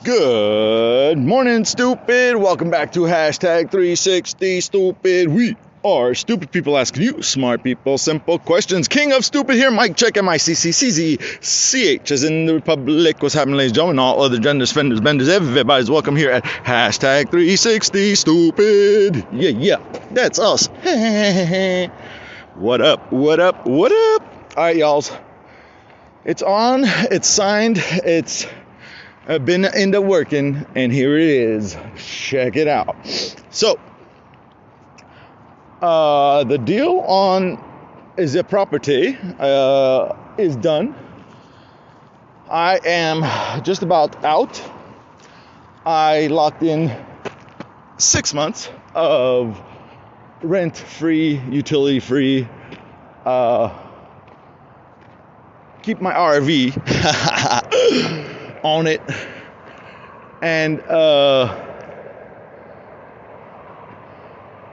Good morning, stupid. Welcome back to hashtag 360 stupid. We are stupid people asking you smart people simple questions. King of stupid here. Mike check MICCCZCH as in the Republic. What's happening, ladies and gentlemen? All other genders, fenders, benders, everybody's welcome here at hashtag 360 stupid. Yeah, that's us. What up? All right, y'all. It's on. It's signed. It's been into working, and here it is. Check it out. So, the deal on is a property is done. I am just about out. I locked in 6 months of rent-free, utility-free. Keep my RV on it, and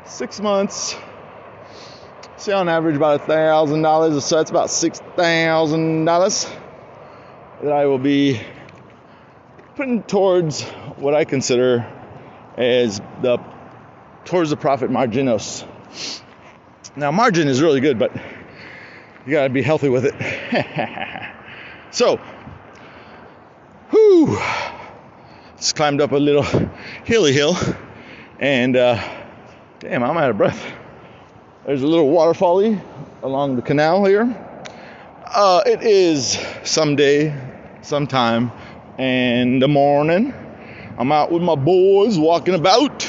6 months, say on average about $1,000, so that's about $6,000 that I will be putting towards what I consider as towards the profit marginos. Now, margin is really good, but you gotta be healthy with it. So, just climbed up a little hilly hill, and damn, I'm out of breath. There's a little waterfall along the canal here. It is sometime in the morning. I'm out with my boys walking about,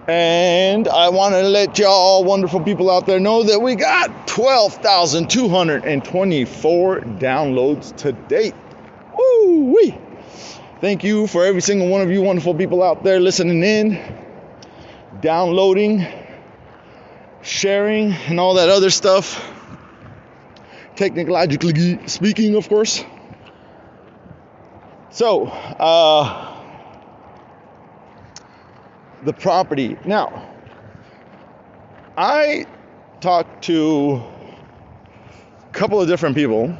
and I want to let y'all wonderful people out there know that we got 12,224 downloads to date. Woo-wee! Thank you for every single one of you wonderful people out there listening in, downloading, sharing, and all that other stuff. Technologically speaking, of course. So, the property. Now, I talked to a couple of different people,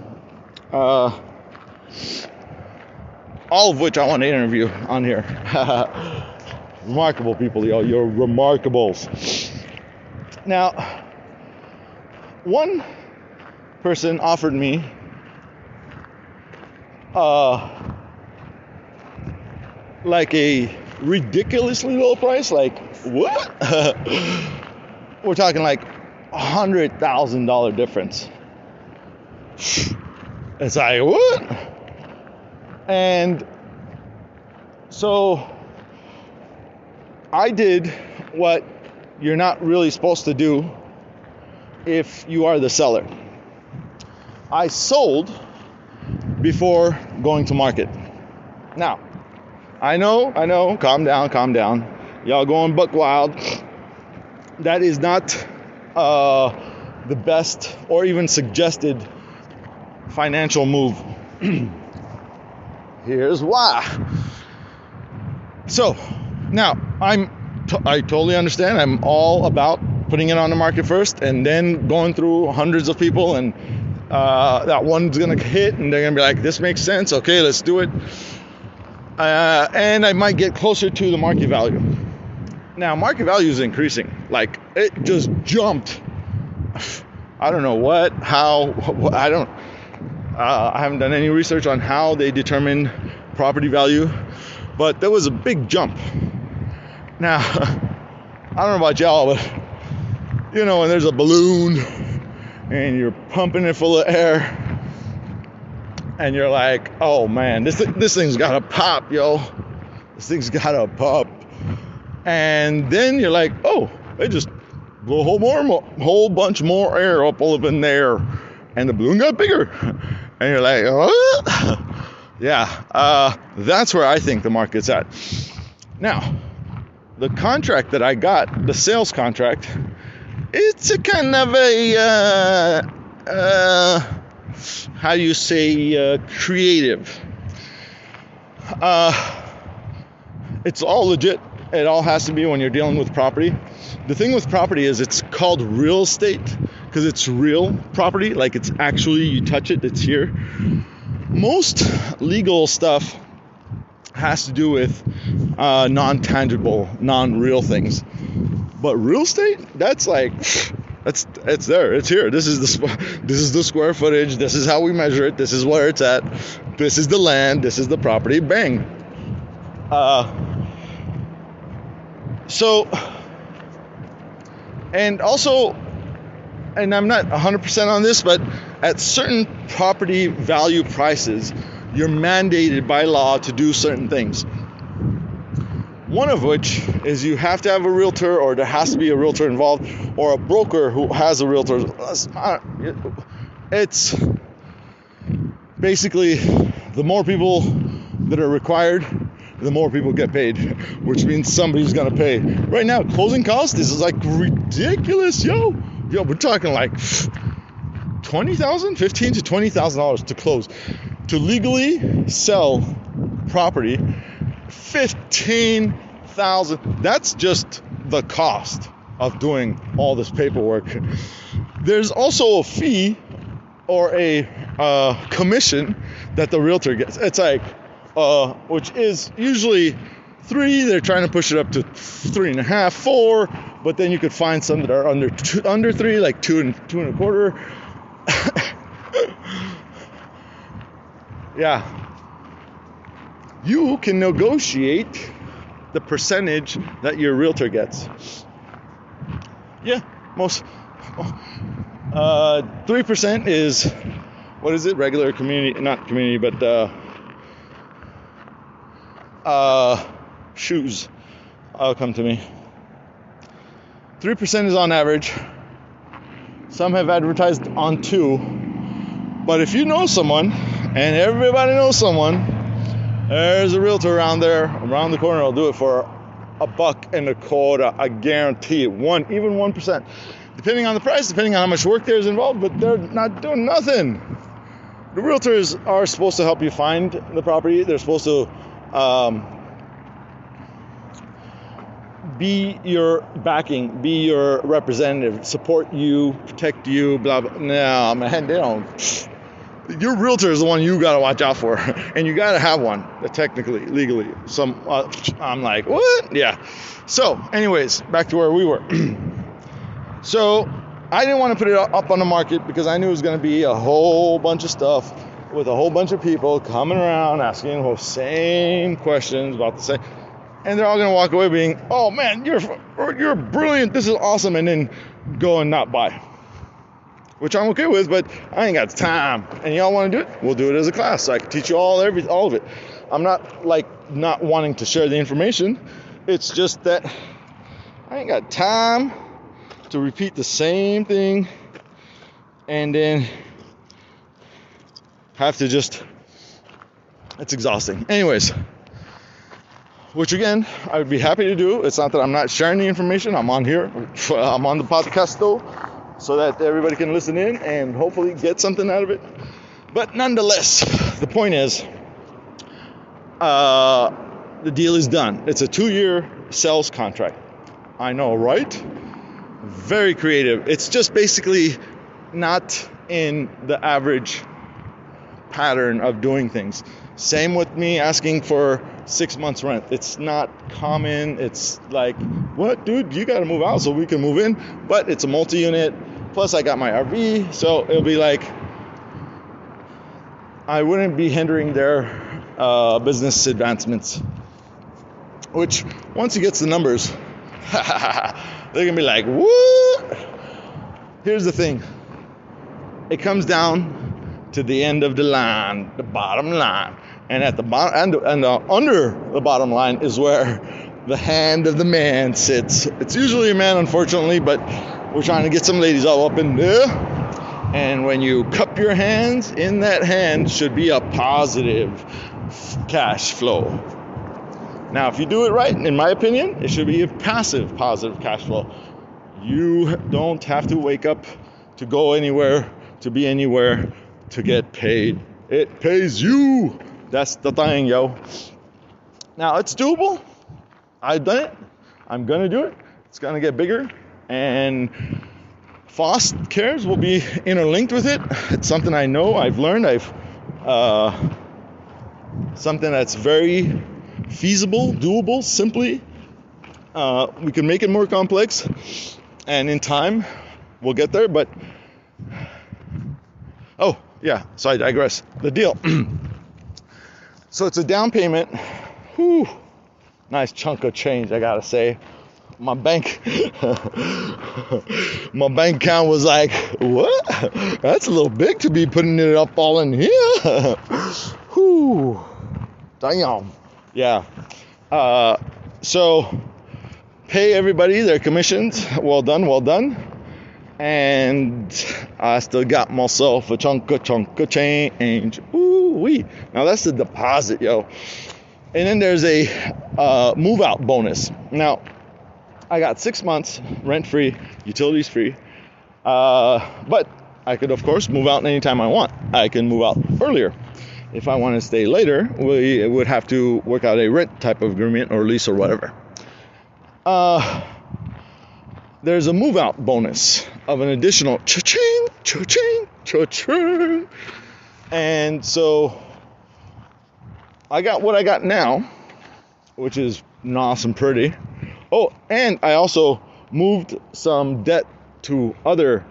all of which I want to interview on here. Remarkable people, y'all. You're remarkables. Now, one person offered me like a ridiculously low price. Like, what? We're talking like $100,000 difference. It's like, what? And so I did what you're not really supposed to do if you are the seller. I sold before going to market. Now, I know, calm down. Y'all going buck wild. That is not the best or even suggested financial move. Here's why. So, now, I totally understand. I'm all about putting it on the market first and then going through hundreds of people, and that one's going to hit, and they're going to be like, this makes sense. Okay, let's do it. And I might get closer to the market value. Now, market value is increasing. Like, it just jumped. I don't know what, how, I haven't done any research on how they determine property value, but there was a big jump. Now, I don't know about y'all, but you know, when there's a balloon and you're pumping it full of air and you're like, oh man, this thing's gotta pop, yo. This thing's gotta pop. And then you're like, oh, they just blew a whole bunch more air up all up in there, and the balloon got bigger. And you're like, what? Yeah, that's where I think the market's at. Now, the contract that I got, the sales contract, it's a kind of a, how do you say, creative. It's all legit. It all has to be when you're dealing with property. The thing with property is it's called real estate because it's real property. Like, it's actually, you touch it, it's here. Most legal stuff has to do with non-tangible, non-real things. But real estate, that's like, it's there, it's here. This is the square footage. This is how we measure it. This is where it's at. This is the land. This is the property. Bang. So, and also, and I'm not 100% on this, but at certain property value prices, you're mandated by law to do certain things. One of which is you have to have a realtor, or there has to be a realtor involved, or a broker who has a realtor. It's basically the more people that are required, the more people get paid, which means somebody's gonna pay. Right now, closing costs, this is like ridiculous, yo, we're talking like $20,000, $15,000 to $20,000 to close. To legally sell property, $15,000. That's just the cost of doing all this paperwork. There's also a fee or a commission that the realtor gets. It's like, which is usually 3. They're trying to push it up to 3.5, 4. But then you could find some that are under 3, like 2 and 2.25. Yeah. You can negotiate the percentage that your realtor gets. Yeah, 3% is, what is it? Regular community, not community, but shoes. Come to me. 3% is on average. Some have advertised on 2. But if you know someone, and everybody knows someone, there's a realtor around the corner. I'll do it for $1.25. I guarantee it. Even 1%, depending on the price, depending on how much work there's involved. But they're not doing nothing. The realtors are supposed to help you find the property. They're supposed to be your backing, be your representative, support you, protect you. Blah blah. No, man, they don't. Your realtor is the one you gotta watch out for, and you gotta have one, technically, legally. I'm like, what? Yeah. So, anyways, back to where we were. So, I didn't want to put it up on the market because I knew it was gonna be a whole bunch of stuff with a whole bunch of people coming around asking the same questions about the same, and they're all gonna walk away being, oh man, you're brilliant, this is awesome, and then go and not buy. Which I'm okay with, but I ain't got time. And y'all want to do it? We'll do it as a class, so I can teach you all of it. I'm not like not wanting to share the information. It's just that I ain't got time to repeat the same thing and then have to it's exhausting. Anyways, which again, I would be happy to do. It's not that I'm not sharing the information. I'm on here. I'm on the podcast though, so that everybody can listen in and hopefully get something out of it. But nonetheless, the point is, the deal is done. It's a 2-year sales contract. I know, right? Very creative. It's just basically not in the average pattern of doing things. Same with me asking for 6 months rent. It's not common. It's like, what, dude, you got to move out so we can move in. But it's a multi-unit. Plus I got my RV. So it'll be like, I wouldn't be hindering their business advancements. Which, once he gets the numbers, they're going to be like, what? Here's the thing. It comes down to the end of the line, the bottom line. And at the bottom, and under the bottom line is where the hand of the man sits. It's usually a man, unfortunately, but we're trying to get some ladies all up in there. And when you cup your hands, in that hand should be a positive cash flow. Now, if you do it right, in my opinion, it should be a passive positive cash flow. You don't have to wake up to go anywhere, to be anywhere, to get paid. It pays you. That's the thing, yo. Now, it's doable. I've done it. I'm going to do it. It's going to get bigger. And Foss Cares will be interlinked with it. It's something I know. I've learned. Something that's very feasible, doable, simply. We can make it more complex, and in time, we'll get there. But, oh, yeah, so I digress. The deal. So it's a down payment. Whew, nice chunk of change, I gotta say. My bank account was like, what? That's a little big to be putting it up all in here. Whew. Damn. Yeah. So pay everybody their commissions. Well done. And I still got myself a chunk of change. Ooh-wee. Now that's the deposit, yo. And then there's a move out bonus. Now, I got 6 months rent-free, utilities free. But I could, of course, move out anytime I want. I can move out earlier. If I want to stay later, we would have to work out a rent type of agreement or lease or whatever. There's a move-out bonus of an additional cha-ching, cha-ching, cha-ching. And so I got what I got now, which is nice and pretty. Oh, and I also moved some debt to other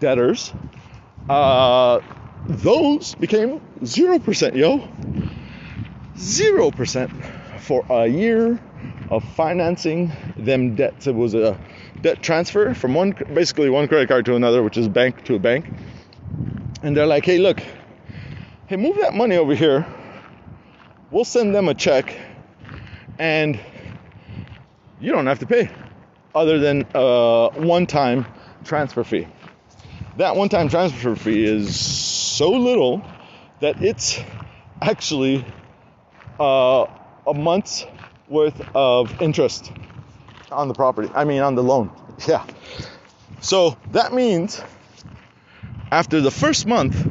debtors. Those became 0%, yo. 0% for a year of financing them debts. It was a debt transfer from basically one credit card to another, which is bank to a bank. And they're like, hey, look, hey, move that money over here. We'll send them a check, and you don't have to pay other than a one-time transfer fee. That one-time transfer fee is so little that it's actually a month's worth of interest on the property. I mean, on the loan. Yeah. So that means after the first month,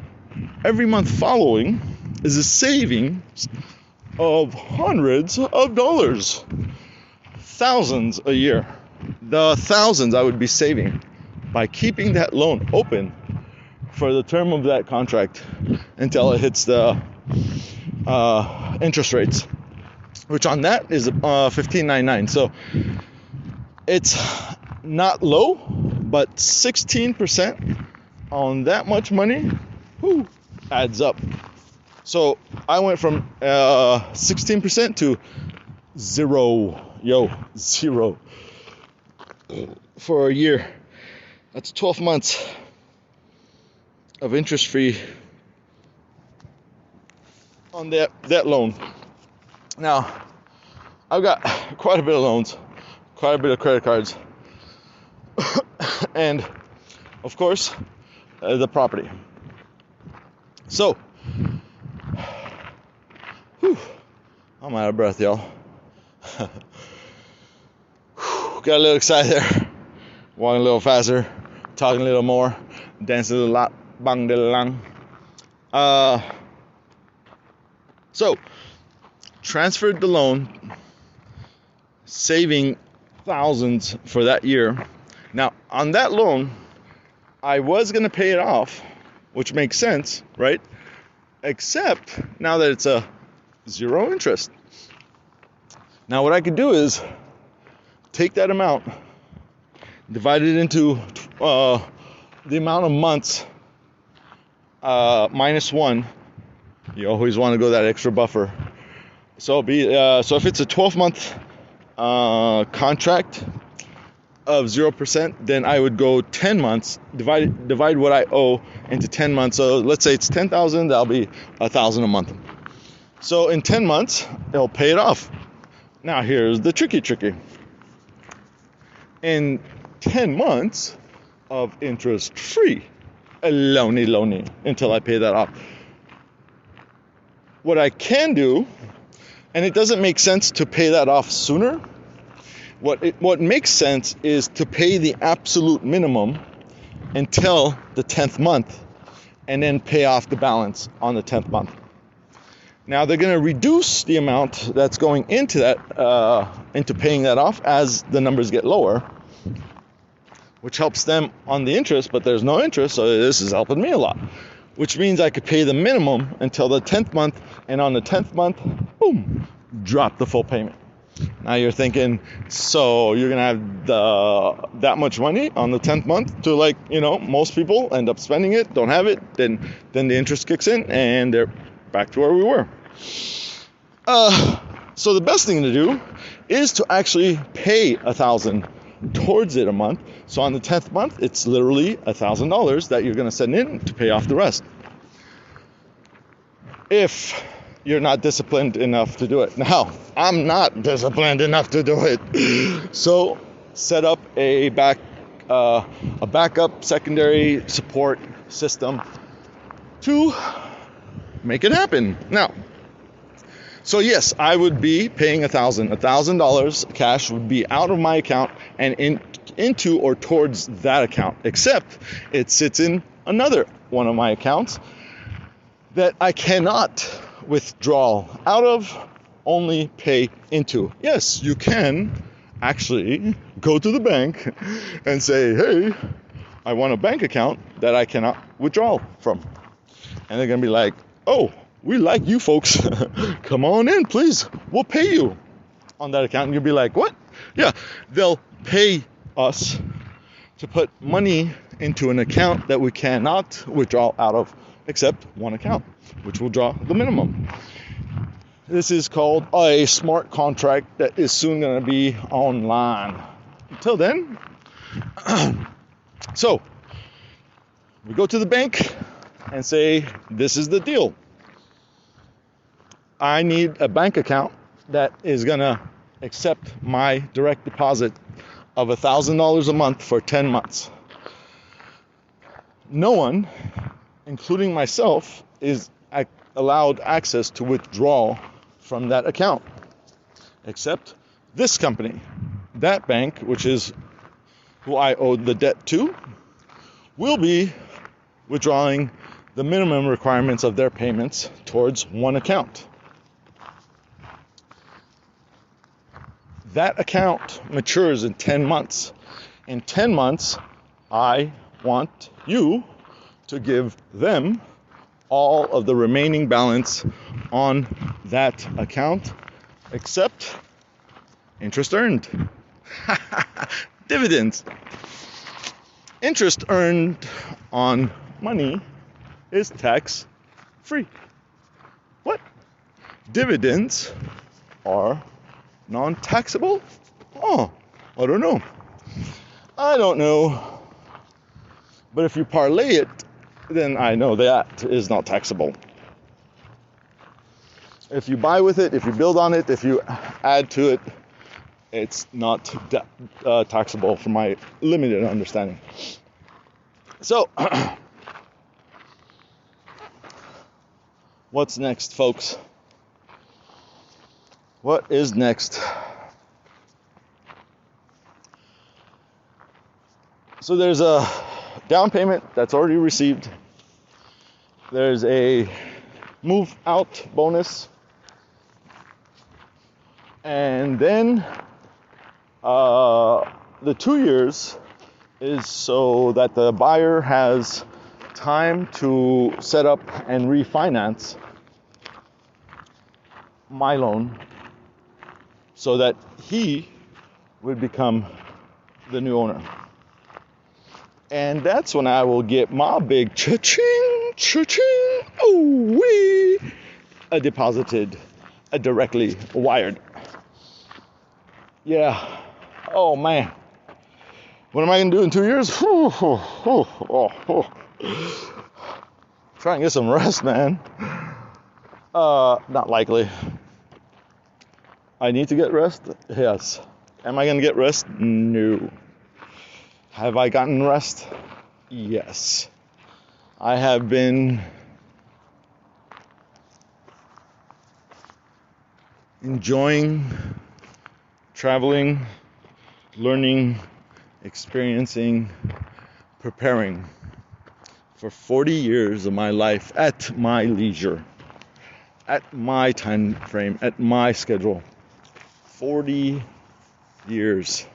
every month following is a savings of hundreds of dollars. Thousands a year. The thousands I would be saving by keeping that loan open for the term of that contract until it hits the interest rates, which on that is $15.99. So it's not low, but 16% on that much money, adds up. So I went from 16% to zero for a year. That's 12 months of interest free on that loan. Now, I've got quite a bit of loans, quite a bit of credit cards, and of course, the property. So, I'm out of breath, y'all. Got a little excited there. Walking a little faster, talking a little more, dancing a little lot, bang de lang. So, transferred the loan, saving thousands for that year. Now, on that loan, I was going to pay it off, which makes sense, right? Except now that it's a zero interest. Now, what I could do is take that amount, divide it into the amount of months minus one. You always want to go that extra buffer. So if it's a 12-month contract of 0%, then I would go 10 months, divide what I owe into 10 months. So let's say it's 10,000, that'll be 1,000 a month. So in 10 months, it'll pay it off. Now here's the tricky. In 10 months of interest free, lonely, until I pay that off. What I can do, and it doesn't make sense to pay that off sooner. What makes sense is to pay the absolute minimum until the 10th month, and then pay off the balance on the 10th month. Now they're going to reduce the amount that's going into that, into paying that off as the numbers get lower, which helps them on the interest, but there's no interest, so this is helping me a lot. Which means I could pay the minimum until the 10th month, and on the 10th month, boom, drop the full payment. Now you're thinking, so you're gonna have that much money on the 10th month to, like, most people end up spending it, don't have it, then the interest kicks in and they're back to where we were. So the best thing to do is to actually pay $1,000 towards it a month. So on the 10th month, it's literally $1,000 that you're gonna send in to pay off the rest. If you're not disciplined enough to do it. Now, I'm not disciplined enough to do it. So set up a backup secondary support system to make it happen. Now, so yes, I would be paying $1,000 cash would be out of my account and into or towards that account, except it sits in another one of my accounts that I cannot withdraw out of, only pay into. Yes, you can actually go to the bank and say, hey, I want a bank account that I cannot withdraw from. And they're going to be like, oh, we like you folks. Come on in, please. We'll pay you on that account. And you'll be like, what? Yeah, they'll pay us to put money into an account that we cannot withdraw out of, except one account, which will draw the minimum. This is called a smart contract that is soon going to be online. Until then, so we go to the bank and say, this is the deal. I need a bank account that is going to accept my direct deposit of $1,000 a month for 10 months. No one, including myself, is allowed access to withdraw from that account, except this company. That bank, which is who I owed the debt to, will be withdrawing the minimum requirements of their payments towards one account. That account matures in 10 months. In 10 months, I want you to give them all of the remaining balance on that account, except interest earned. Dividends. Interest earned on money is tax free. What? Dividends are non-taxable? Oh, I don't know. But if you parlay it, then I know that is not taxable. If you buy with it, if you build on it, if you add to it, it's not taxable from my limited understanding. So, what's next, folks? What is next? So there's a down payment that's already received. There's a move out bonus. And then the 2 years is so that the buyer has time to set up and refinance my loan so that he would become the new owner. And that's when I will get my big cha-ching, cha-ching, ooh-wee, deposited, directly wired. Yeah. Oh, man. What am I going to do in 2 years? Try and get some rest, man. Not likely. I need to get rest? Yes. Am I going to get rest? No. Have I gotten rest? Yes. I have been enjoying traveling, learning, experiencing, preparing for 40 years of my life at my leisure, at my time frame, at my schedule. 40 years.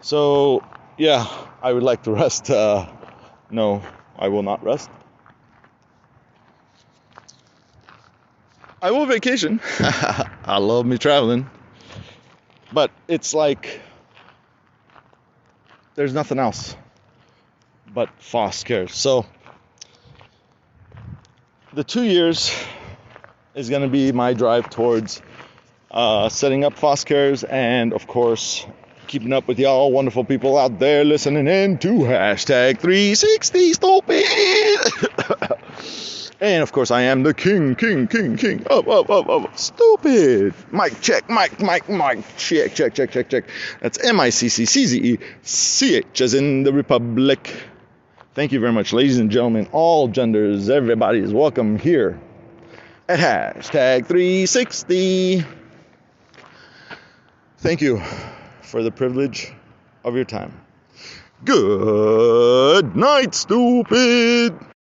So, yeah, I would like to rest. No, I will not rest. I will vacation. I love me traveling. But it's like there's nothing else but foster care. So the 2 years is going to be my drive towards setting up foster cares, and of course keeping up with y'all wonderful people out there listening in to hashtag 360 stupid. And of course I am the king of stupid. Mic check, mic check. That's MICCCZECH as in the Republic. Thank you very much, ladies and gentlemen, all genders, everybody is welcome here at hashtag 360. Thank you for the privilege of your time. Good night, stupid.